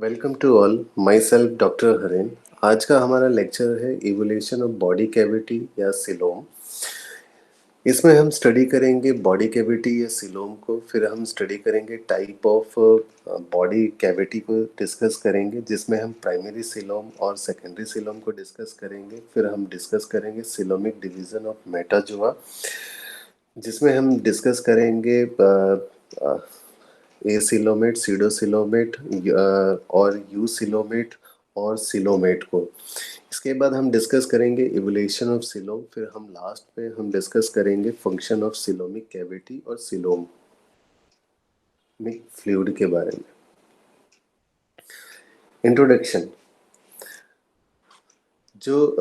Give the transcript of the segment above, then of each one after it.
Welcome to all. Myself doctor Haren. आज का हमारा लेक्चर है इवोल्यूशन ऑफ बॉडी कैविटी या सिलोम। इसमें हम स्टडी करेंगे बॉडी कैविटी या सिलोम को, फिर हम स्टडी करेंगे टाइप ऑफ बॉडी कैविटी को डिस्कस करेंगे, जिसमें हम प्राइमरी सिलोम और सेकेंडरी सिलोम को डिस्कस करेंगे। फिर हम डिस्कस करेंगे सिलोमिक डिवीजन ऑफ मेटाजोआ, जिसमें हम डिस्कस करेंगे एसिलोमेट, सीडोसिलोमेट और यूसिलोमेट और सिलोमेट को। इसके बाद हम डिस्कस करेंगे इवोल्यूशन ऑफ सिलोम। फिर हम लास्ट में हम डिस्कस करेंगे फंक्शन ऑफ सिलोमिक कैविटी और सिलोमिक फ्लूइड के बारे में। इंट्रोडक्शन। जो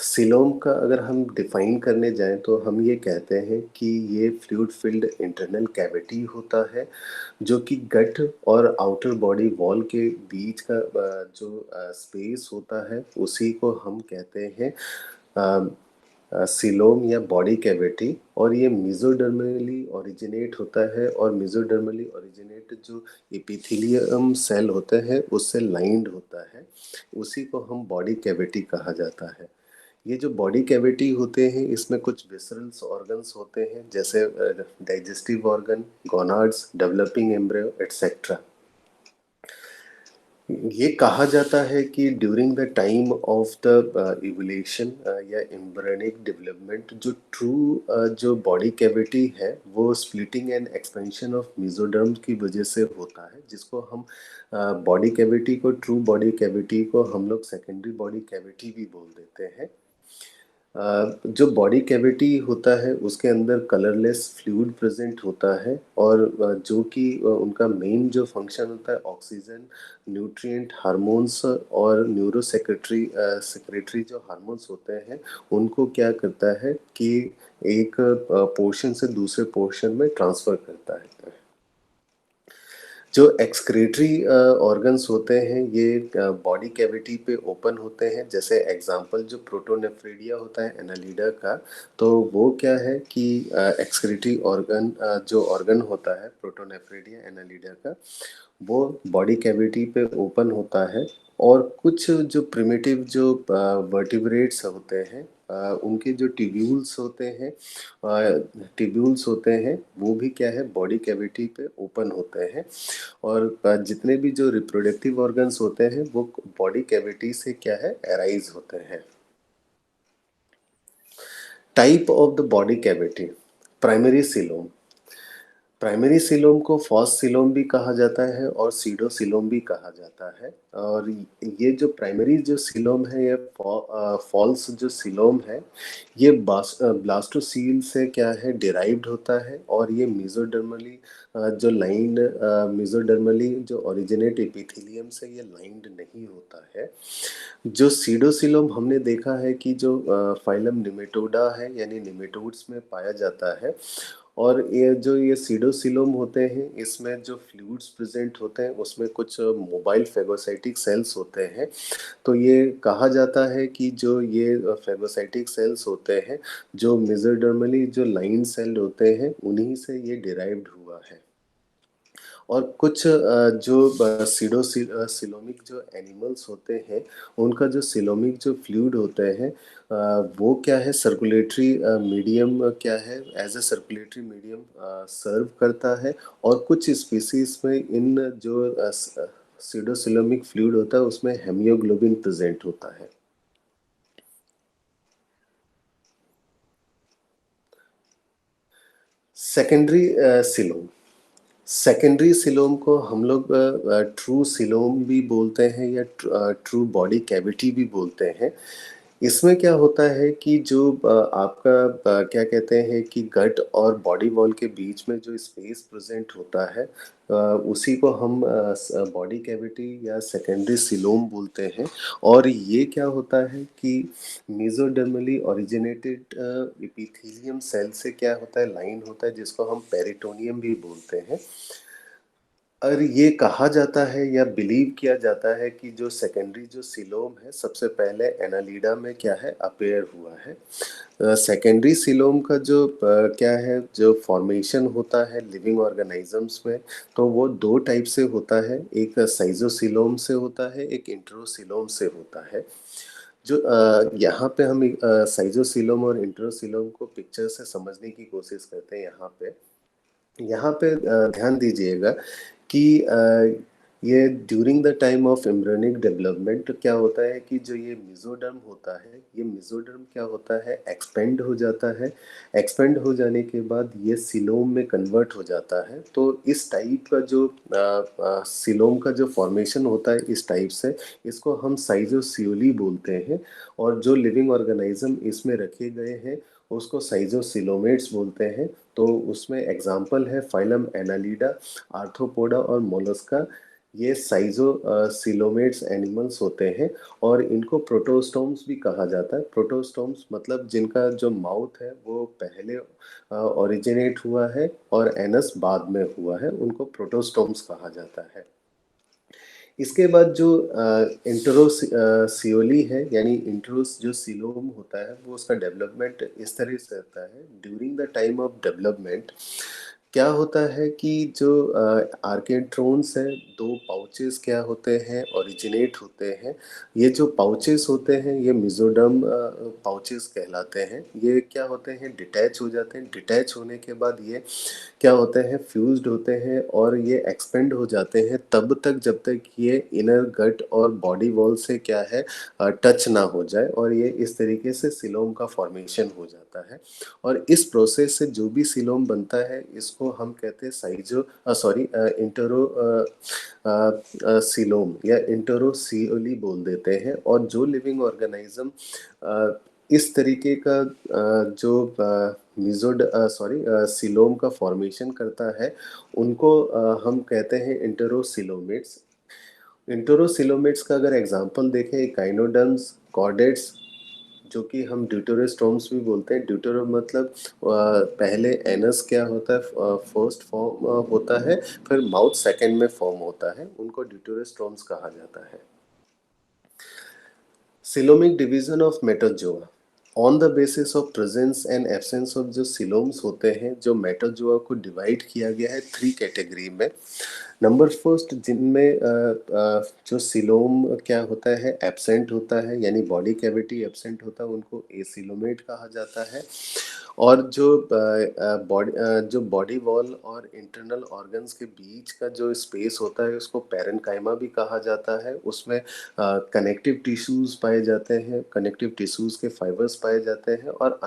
सिलोम का अगर हम डिफाइन करने जाएं तो हम ये कहते हैं कि ये फ्लूइड फिल्ड इंटरनल कैविटी होता है, जो कि गट और आउटर बॉडी वॉल के बीच का जो स्पेस होता है उसी को हम कहते हैं सिलोम या बॉडी कैविटी। और ये मेसोडर्मली ओरिजिनेट होता है, और मेसोडर्मली ओरिजिनेट जो एपिथेलियम सेल होते हैं उससे लाइंड होता है, उसी को हम बॉडी कैविटी कहा जाता है। ये जो बॉडी कैविटी होते हैं इसमें कुछ विसरल्स ऑर्गन्स होते हैं, जैसे digestive organ, gonads, developing embryo etcetera. ये कहा जाता है कि during the time of the evolution या एम्ब्रियोनिक डेवलपमेंट जो ट्रू जो बॉडी कैविटी है वो splitting and expansion of mesoderm की वजह से होता है, जिसको हम बॉडी कैविटी को, ट्रू बॉडी कैविटी को हम लोग सेकेंडरी बॉडी कैविटी भी बोल देते हैं। जो बॉडी कैविटी होता है उसके अंदर कलरलेस फ्लूइड प्रेजेंट होता है, और जो कि उनका मेन जो फंक्शन होता है ऑक्सीजन, न्यूट्रिएंट, हार्मोन्स और न्यूरो सेक्रेटरी जो हार्मोन्स होते हैं उनको क्या करता है कि एक पोर्शन से दूसरे पोर्शन में ट्रांसफर करता है। जो एक्सक्रीटरी ऑर्गन्स होते हैं ये बॉडी कैविटी पे ओपन होते हैं, जैसे एग्जांपल जो प्रोटोनेफ्रिडिया होता है एनालिडा का, तो वो क्या है कि एक्सक्रीटरी ऑर्गन जो ऑर्गन होता है प्रोटोनेफ्रिडिया एनालिडा का, वो बॉडी कैविटी पे ओपन होता है। और कुछ जो प्रिमिटिव जो वर्टिब्रेट्स होते हैं उनके जो ट्यूब्यूल्स होते हैं वो भी क्या है बॉडी कैविटी पे ओपन होते हैं। और जितने भी जो रिप्रोडक्टिव ऑर्गन्स होते हैं वो बॉडी कैविटी से क्या है अराइज होते हैं। Type of the body cavity. Primary coelom. Primary coelom को फॉस सिलोम भी कहा जाता है और सीडो सिलोम भी कहा जाता है। और ये जो प्राइमरी जो सिलोम है ये फॉल्स जो सिलोम है ये ब्लास्टोसील से क्या है डिराइव्ड होता है, और ये मेसोडर्मली जो लाइन मेसोडर्मली जो ओरिजिनेट एपिथेलियम से ये लाइंड नहीं होता है। जो सीडोसिलोम हमने देखा है कि जो फाइलम निमेटोडा है यानी निमेटोड्स में पाया जाता है, और ये सीडोसिलोम होते हैं इसमें जो फ्लूइड्स प्रेजेंट होते हैं उसमें कुछ मोबाइल फेगोसाइटिक सेल्स होते हैं। तो ये कहा जाता है कि जो ये फेगोसाइटिक सेल्स होते हैं जो मेसोडर्मली जो लाइन सेल होते हैं उन्हीं से ये डिराइव्ड हुआ है। और कुछ जो सिलोमिक जो एनिमल्स होते हैं उनका जो सिलोमिक जो फ्लूइड होते हैं वो क्या है सर्कुलेटरी मीडियम क्या है एज ए सर्कुलेटरी मीडियम सर्व करता है। और कुछ स्पीसीज में इन जो सीडोसिलोमिक फ्लूइड होता है उसमें हेमियोग्लोबिन प्रेजेंट होता है। Secondary coelom. सेकेंडरी सिलोम को हम लोग ट्रू सिलोम भी बोलते हैं या ट्रू बॉडी कैविटी भी बोलते हैं। इसमें क्या होता है कि जो आपका क्या कहते हैं कि गट और बॉडी वॉल के बीच में जो स्पेस प्रेजेंट होता है उसी को हम बॉडी कैविटी या सेकेंडरी सिलोम बोलते हैं। और ये क्या होता है कि मेसोडर्मली ओरिजिनेटेड एपिथेलियम सेल से क्या होता है लाइन होता है, जिसको हम पेरिटोनियम भी बोलते हैं। और ये कहा जाता है या बिलीव किया जाता है कि जो सेकेंडरी जो सीलोम है सबसे पहले एनालिडा में क्या है अपेयर हुआ है। सेकेंडरी सीलोम का जो क्या है जो फॉर्मेशन होता है लिविंग ऑर्गेनिजम्स में, तो वो दो टाइप से होता है, एक साइजोसीलोम से होता है, एक इंट्रोसीलोम से होता है। जो यहाँ पे हम साइजोसीलोम और इंट्रोसीलोम को पिक्चर से समझने की कोशिश करते हैं। यहाँ पे ध्यान दीजिएगा कि ये during the time of embryonic development क्या होता है कि जो ये मेसोडर्म होता है, ये मेसोडर्म क्या होता है एक्सपेंड हो जाता है। एक्सपेंड हो जाने के बाद ये सिलोम में कन्वर्ट हो जाता है। तो इस टाइप का जो सिलोम का जो फॉर्मेशन होता है इस टाइप से, इसको हम साइजोसियोली बोलते हैं। और जो लिविंग ऑर्गेनिज्म इसमें रखे गए हैं उसको साइजोसिलोमेट्स बोलते हैं। तो उसमें एग्जाम्पल है फाइलम एनालिडा, आर्थ्रोपोडा और मोलस्का। ये साइजो सिलोमेट्स एनिमल्स होते हैं और इनको प्रोटोस्टोम्स भी कहा जाता है। प्रोटोस्टोम्स मतलब जिनका जो माउथ है वो पहले ओरिजिनेट हुआ है और एनस बाद में हुआ है, उनको प्रोटोस्टोम्स कहा जाता है। इसके बाद जो इंटरोसियोली है यानी इंट्रोस जो सिलोम होता है वो उसका डेवलपमेंट इस तरह से रहता है। During the time of development क्या होता है कि जो आर्केट्रोन्स है, दो पाउचेस क्या होते हैं ओरिजिनेट होते हैं। ये जो पाउचेस होते हैं ये मिजोडर्म पाउचेस कहलाते हैं। ये क्या होते हैं डिटैच हो जाते हैं। डिटैच होने के बाद ये क्या होते हैं फ्यूज्ड होते हैं और ये एक्सपेंड हो जाते हैं तब तक जब तक ये इनर गट और बॉडी वॉल से क्या है टच ना हो जाए, और ये इस तरीके से सिलोम का फॉर्मेशन हो जाता है। और इस प्रोसेस से जो भी सिलोम बनता है इसको हम कहते हैं साइजो सॉरी इंटरो सिलोम या इंटरोसियोली बोल देते हैं। और जो लिविंग ऑर्गेनिज्म इस तरीके का जो मिजोड सॉरी सिलोम का फॉर्मेशन करता है उनको हम कहते हैं इंटरोसिलोमेट्स। इंटरोसिलोमेट्स का अगर एग्जांपल देखें गाइनोडर्म्स, कॉर्डेट्स, जो कि हम ड्यूटेरोस्टोम्स भी बोलते हैं। ड्यूटेरो मतलब पहले एनस क्या होता है फर्स्ट फॉर्म होता है, फिर माउथ सेकंड में फॉर्म होता है, उनको ड्यूटेरोस्टोम्स कहा जाता है। Coelomic division of Metazoa on the basis of presence and absence of जो सिलोम्स होते हैं, जो मेटाजोआ को डिवाइड किया गया है थ्री कैटेगरी में। नंबर फर्स्ट जिनमें जो सिलोम क्या होता है एब्सेंट होता है यानी बॉडी कैविटी एब्सेंट होता है उनको एसिलोमेट कहा जाता है। और जो बॉडी वॉल और इंटरनल ऑर्गन्स के बीच का जो स्पेस होता है उसको पैरेन्काइमा भी कहा जाता है। उसमें कनेक्टिव टिश्यूज पाए जाते हैं, कनेक्टिव टिश्यूज के फाइबर्स पाए जाते हैं और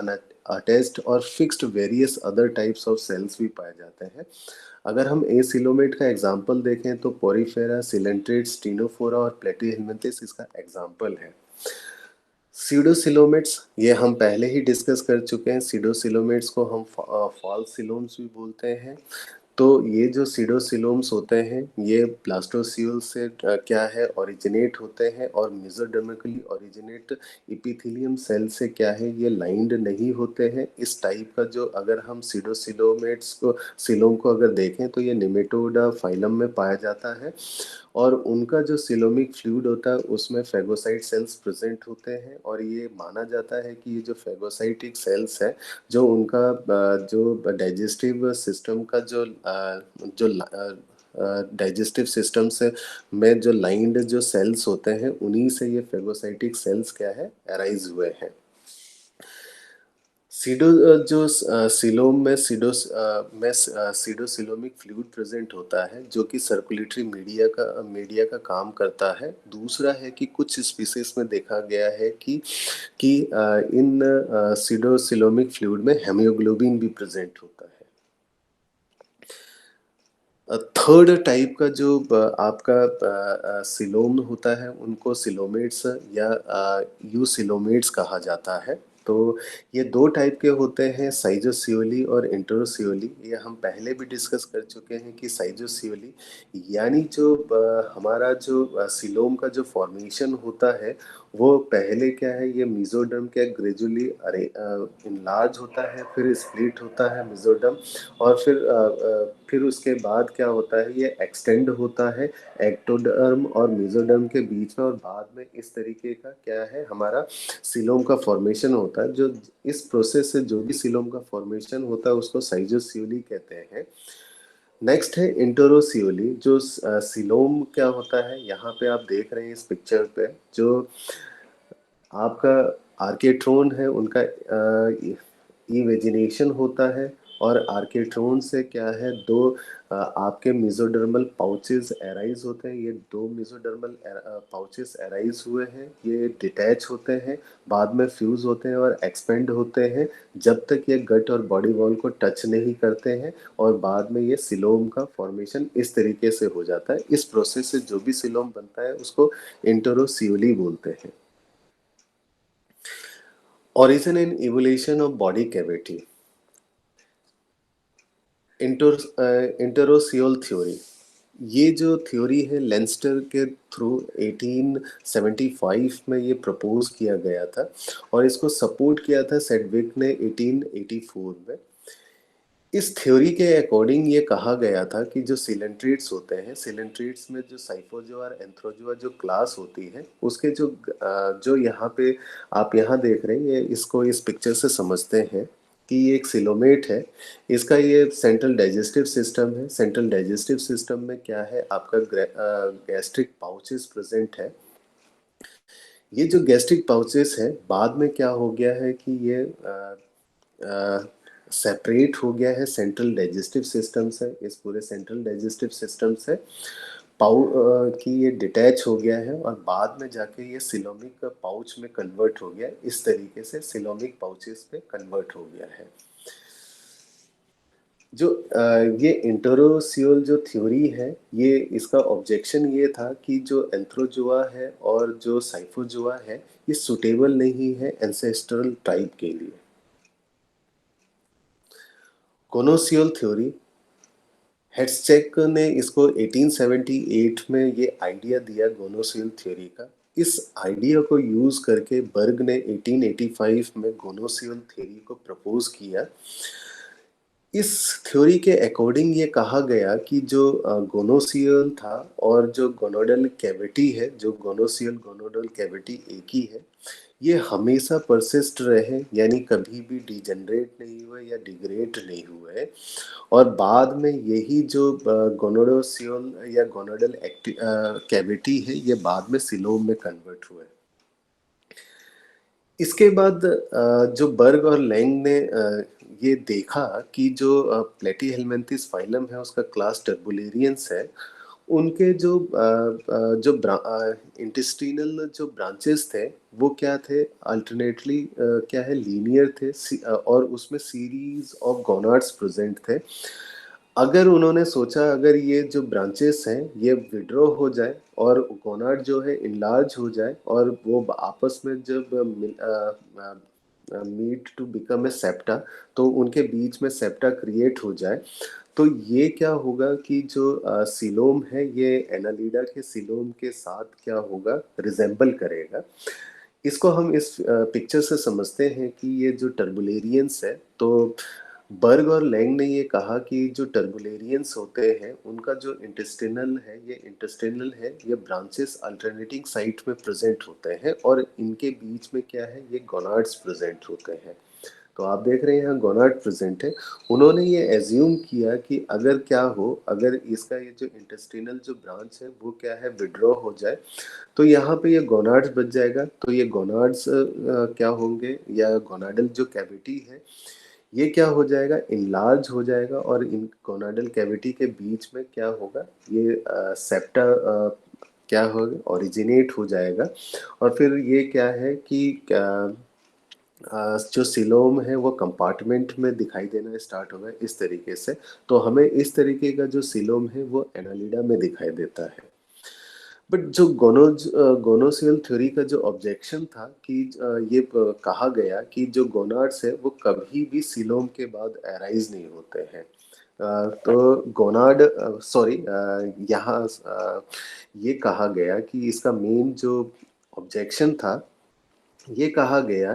अटैच्ड और fixed various other types of cells भी पाए जाते हैं। अगर हम एसिलोमेट का एग्जाम्पल देखें तो पोरीफेरा, सिलेंट्रेट, स्टीनोफोरा और प्लेटीहेलमिंथेस इसका एग्जाम्पल है। सीडोसिलोमेट्स ये हम पहले ही डिस्कस कर चुके हैं। सीडोसिलोमेट्स को हम फॉल्स सिलोम्स भी बोलते हैं। तो ये जो सीडोसिलोम्स होते हैं ये ब्लास्टोसियोल से क्या है ओरिजिनेट होते हैं और मेसोडर्मिकली ओरिजिनेट इपिथेलियम सेल से क्या है ये लाइंड नहीं होते हैं। इस टाइप का जो अगर हम सीडोसिलोमेट्स को सिलोम को अगर देखें तो ये निमेटोडा फाइलम में पाया जाता है। और उनका जो सिलोमिक फ्लूइड होता है उसमें फेगोसाइट सेल्स प्रेजेंट होते हैं और ये माना जाता है कि ये जो फेगोसाइटिक सेल्स है जो उनका जो डाइजेस्टिव सिस्टम का जो डाइजेस्टिव सिस्टम से में जो लाइंड जो सेल्स होते हैं उन्हीं से ये फेगोसाइटिक सेल्स क्या है अराइज हुए हैं। सीडो जो सिलोम में सीडोसिलोमिक फ्लूइड प्रेजेंट होता है जो कि सर्कुलेटरी मीडिया का काम करता है। दूसरा है कि कुछ स्पीसीज में देखा गया है कि इन सीडोसिलोमिक फ्लूइड में हेमियोग्लोबिन भी प्रेजेंट होता है। थर्ड टाइप का जो आपका सिलोम होता है उनको सिलोमेट्स या यूसिलोमेट्स कहा जाता है। तो ये दो टाइप के होते हैं साइजोसियोली और इंटरोसियोली। ये हम पहले भी डिस्कस कर चुके हैं कि साइजोसियोली यानी जो हमारा जो सिलोम का जो फॉर्मेशन होता है वो पहले क्या है, ये मेसोडर्म क्या ग्रेजुअली अरे इनलार्ज होता है, फिर स्प्लिट होता है मेसोडर्म, और फिर उसके बाद क्या होता है, ये एक्सटेंड होता है एक्टोडर्म और मेसोडर्म के बीच में, और बाद में इस तरीके का क्या है हमारा सीलोम का फॉर्मेशन होता है। जो इस प्रोसेस से जो भी सीलोम का फॉर्मेशन होता है उसको साइजोसियोली कहते हैं। नेक्स्ट है इंटरोसियोली। जो सीलोम क्या होता है, यहाँ पे आप देख रहे हैं इस पिक्चर पे, जो आपका आर्केट्रोन है उनका इवेजिनेशन होता है, और आर्केट्रोन से क्या है, दो आपके मेसोडर्मल पाउचेस एराइज होते हैं। ये दो मेसोडर्मल पाउचेस एराइज हुए हैं, ये डिटैच होते हैं, बाद में फ्यूज होते हैं और एक्सपेंड होते हैं, जब तक ये गट और बॉडी वॉल को टच नहीं करते हैं, और बाद में ये सिलोम का फॉर्मेशन इस तरीके से हो जाता है। इस प्रोसेस से जो भी सिलोम बनता है उसको इंटरोसियोली बोलते हैं। Origin and evolution of body cavity. Enterocoel theory, ये जो थ्योरी है लेंस्टर के थ्रू 1875 में ये प्रपोज किया गया था, और इसको सपोर्ट किया था सेडविक ने 1884 में। इस थ्योरी के अकॉर्डिंग ये कहा गया था कि जो सिलेंट्रेट्स होते हैं, सिलेंट्रेट्स में जो साइफोजोआ और एंथ्रोजोआ जो क्लास होती है, उसके जो यहाँ पे आप यहाँ देख रहे हैं, ये इसको इस पिक्चर से समझते हैं कि ये एक सिलोमेट है। इसका ये सेंट्रल डाइजेस्टिव सिस्टम है। सेंट्रल डाइजेस्टिव सिस्टम में क्या है, आपका गैस्ट्रिक पाउचेस प्रेजेंट है। ये जो गैस्ट्रिक पाउचेस है, बाद में क्या हो गया है कि ये सेपरेट हो गया है सेंट्रल डाइजेस्टिव सिस्टम से। इस पूरे सेंट्रल डाइजेस्टिव सिस्टम से कि ये डिटैच हो गया है, और बाद में जाके ये सिलोमिक पाउच में कन्वर्ट हो गया। इस तरीके से सिलोमिक पाउचेस में कन्वर्ट हो गया है। जो ये इंटरोसियल जो थ्योरी है, ये इसका ऑब्जेक्शन ये था कि जो एंथ्रोजोआ है और जो साइफोजोआ है, ये सुटेबल नहीं है एंसेस्ट्रल टाइप के लिए। गोनोसियल थ्योरी, हेड्सचेक ने इसको 1878 में ये आइडिया दिया गोनोसियल थ्योरी का। इस आइडिया को यूज करके बर्ग ने 1885 में गोनोसियल थ्योरी को प्रपोज किया। इस थ्योरी के अकॉर्डिंग ये कहा गया कि जो गोनोसियल था और जो गोनोडल कैविटी है, जो गोनोसियल गोनोडल कैविटी एक ही है, ये हमेशा परसिस्ट रहे, यानी कभी भी डिजेनरेट नहीं हुए या डिग्रेड नहीं हुए, और बाद में यही जो गोनोडोसियल या गोनोडल कैविटी है, ये बाद में सिलोम में कन्वर्ट हुए। इसके बाद जो बर्ग और लैंग ने ये देखा कि जो प्लेटीहेलमिन्थेस फाइलम है उसका क्लास टर्बुलेरियंस है, उनके जो इंटेस्टिनल जो ब्रांचेस थे, वो क्या थे, अल्टरनेटली क्या है, लीनियर थे, और उसमें सीरीज ऑफ गोनाड्स प्रेजेंट थे। अगर उन्होंने सोचा, अगर ये जो ब्रांचेस हैं ये विड्रॉ हो जाए और गोनाड जो है इनलार्ज हो जाए, और वो आपस में जब meet to become a septa, तो उनके बीच में सेप्टा क्रिएट हो जाए, तो ये क्या होगा कि जो सिलोम है ये एनालिडा के सिलोम के साथ क्या होगा, रिजेंबल करेगा। इसको हम इस पिक्चर से समझते हैं कि ये जो टर्बुलेरियंस है, तो बर्ग और लैंग ने ये कहा कि जो टर्बुलेरियंस होते हैं उनका जो इंटेस्टिनल है, ये इंटेस्टिनल है, ये ब्रांचेस अल्टरनेटिंग साइट में प्रेजेंट होते हैं, और इनके बीच में क्या है, ये गोनाड्स प्रेजेंट होते हैं। तो आप देख रहे हैं यहाँ गोनाड प्रेजेंट है। उन्होंने ये एज्यूम किया कि अगर क्या हो, अगर इसका ये जो इंटेस्टिनल जो ब्रांच है वो क्या है, विड्रॉ हो जाए, तो यहाँ पे ये गोनाड्स बच जाएगा। तो ये गोनाड्स क्या होंगे, या गोनाडल जो कैविटी है ये क्या हो जाएगा, इनलार्ज हो जाएगा, और इन गोनाडल कैविटी के बीच में क्या होगा, ये सेप्टा क्या होगा, ओरिजिनेट हो जाएगा, और फिर ये क्या है कि जो सिलोम है वो कंपार्टमेंट में दिखाई देना स्टार्ट होगा इस तरीके से। तो हमें इस तरीके का जो सिलोम है वो एनालिडा में दिखाई देता है। बट जो गोनोसियल थ्योरी का जो ऑब्जेक्शन था कि ये कहा गया कि जो गोनाड्स है वो कभी भी सिलोम के बाद अराइज नहीं होते हैं। तो गोनाड सॉरी, यहाँ ये कहा गया कि इसका मेन जो ऑब्जेक्शन था, ये कहा गया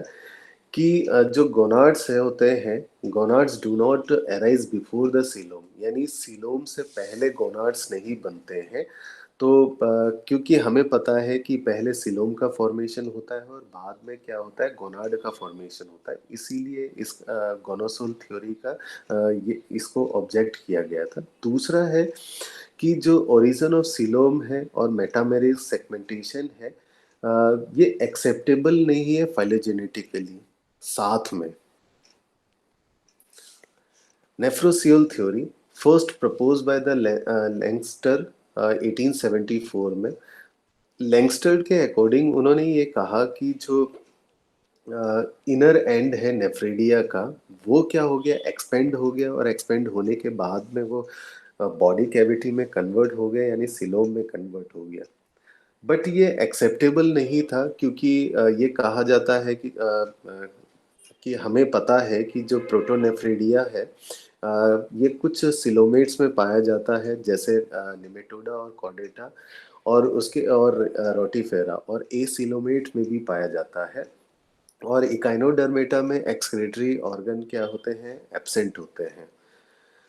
कि जो गोनाड्स है होते हैं, gonads do not arise before the coelom, यानी सीलोम से पहले गोनाड्स नहीं बनते हैं। तो क्योंकि हमें पता है कि पहले सीलोम का फॉर्मेशन होता है और बाद में क्या होता है, गोनाड का फॉर्मेशन होता है, इसीलिए इस गोनोसोल थ्योरी का ये इसको ऑब्जेक्ट किया गया था। दूसरा है कि जो ओरिजिन ऑफ सीलोम है और मेटामेरिक सेगमेंटेशन है, ये एक्सेप्टेबल नहीं है फाइलोजेनेटिकली। साथ में nephrocoel theory first propose by the Lankester 1874 में। लैंगस्टर के अकॉर्डिंग उन्होंने ये कहा कि जो इनर एंड है नेफ्रिडिया का, वो क्या हो गया, एक्सपेंड हो गया, और एक्सपेंड होने के बाद में वो बॉडी कैविटी में कन्वर्ट हो गया, यानी सिलोम में कन्वर्ट हो गया। बट ये एक्सेप्टेबल नहीं था, क्योंकि ये कहा जाता है कि हमें पता है कि जो प्रोटोनेफ्रिडिया है, ये कुछ सिलोमेट्स में पाया जाता है, जैसे निमेटोडा और कॉर्डेटा, और उसके और रोटिफेरा, और ए सिलोमेट में भी पाया जाता है। और इकाइनोडर्मेटा में एक्सक्रीटरी ऑर्गन क्या होते हैं, एब्सेंट होते हैं।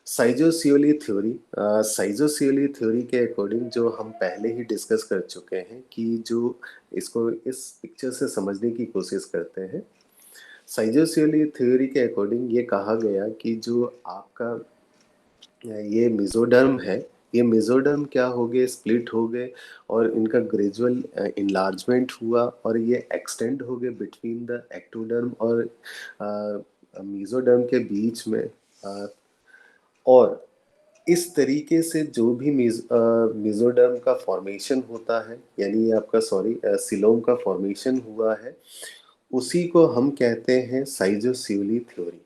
साइजोसियोली थ्योरी के अकॉर्डिंग, जो हम पहले ही डिस्कस कर चुके हैं, कि जो इसको इस पिक्चर से समझने की कोशिश करते हैं। साइजोसियोली थ्योरी के अकॉर्डिंग ये कहा गया कि जो आपका ये मेसोडर्म है, ये मेसोडर्म क्या हो गए, स्प्लिट हो गए, और इनका ग्रेजुअल इनलार्जमेंट हुआ, और ये एक्सटेंड हो गए बिटवीन द एक्टोडर्म और मेसोडर्म के बीच में। और इस तरीके से जो भी मेसोडर्म का फॉर्मेशन होता है, यानी आपका सॉरी सिलोम का फॉर्मेशन हुआ है, उसी को हम कहते हैं साइजोसियोली थ्योरी।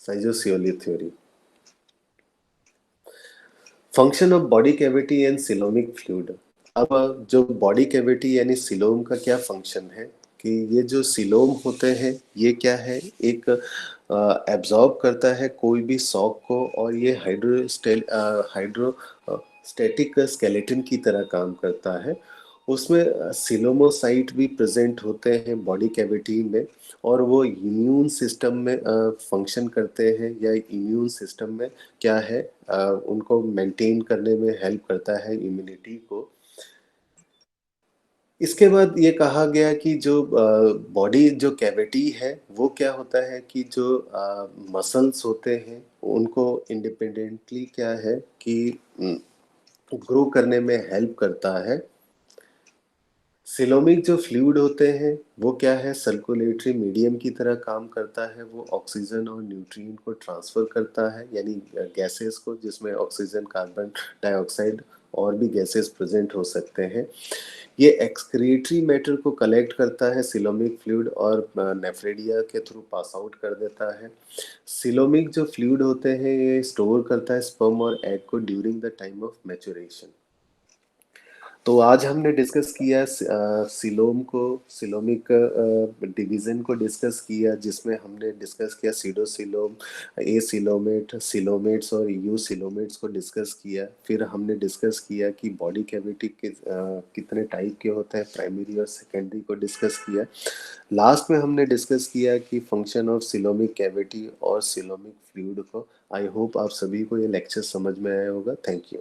साइजोसियोली theory. Function of body cavity and coelomic fluid. अब जो बॉडी कैविटी यानी सिलोम का क्या फंक्शन है, कि ये जो सिलोम होते हैं, ये क्या है, एक एब्जॉर्ब करता है कोई भी शॉक को, और ये हाइड्रोस्टेटिक स्केलेटन की तरह काम करता है। उसमें सिलोमोसाइट भी प्रेजेंट होते हैं बॉडी कैविटी में, और वो इम्यून सिस्टम में फंक्शन करते हैं, या इम्यून सिस्टम में क्या है, उनको मेंटेन करने में हेल्प करता है, इम्यूनिटी को। इसके बाद ये कहा गया कि जो बॉडी जो कैविटी है, वो क्या होता है कि जो मसल्स होते हैं, उनको इंडिपेंडेंटली क्या है कि ग्रो करने में हेल्प करता है। सिलोमिक जो फ्लूइड होते हैं, वो क्या है, सर्कुलेटरी मीडियम की तरह काम करता है। वो ऑक्सीजन और न्यूट्रिएंट को ट्रांसफर करता है, यानी गैसेस को, जिसमें ऑक्सीजन, कार्बन डाइऑक्साइड और भी गैसेस प्रेजेंट हो सकते हैं। ये एक्सक्रीटरी मैटर को कलेक्ट करता है सिलोमिक फ्लूइड, और नेफ्रेडिया के थ्रू पास आउट कर देता है। सिलोमिक जो फ्लूइड होते हैं, ये स्टोर करता है स्पर्म और एग को during the time of maturation. तो आज हमने डिस्कस किया सिलोम को, सिलोमिक डिवीजन को डिस्कस किया, जिसमें हमने डिस्कस किया सीडोसिलोम, ए सिलोमेट, सिलोमेट्स और यू सिलोमेट्स को डिस्कस किया। फिर हमने डिस्कस किया कि बॉडी कैविटी कितने टाइप के होते हैं, प्राइमरी और सेकेंडरी को डिस्कस किया। लास्ट में हमने डिस्कस किया कि फंक्शन ऑफ सिलोमिक कैविटी और सिलोमिक फ्लूइड को। आई होप आप सभी को ये लेक्चर समझ में आया होगा। Thank you.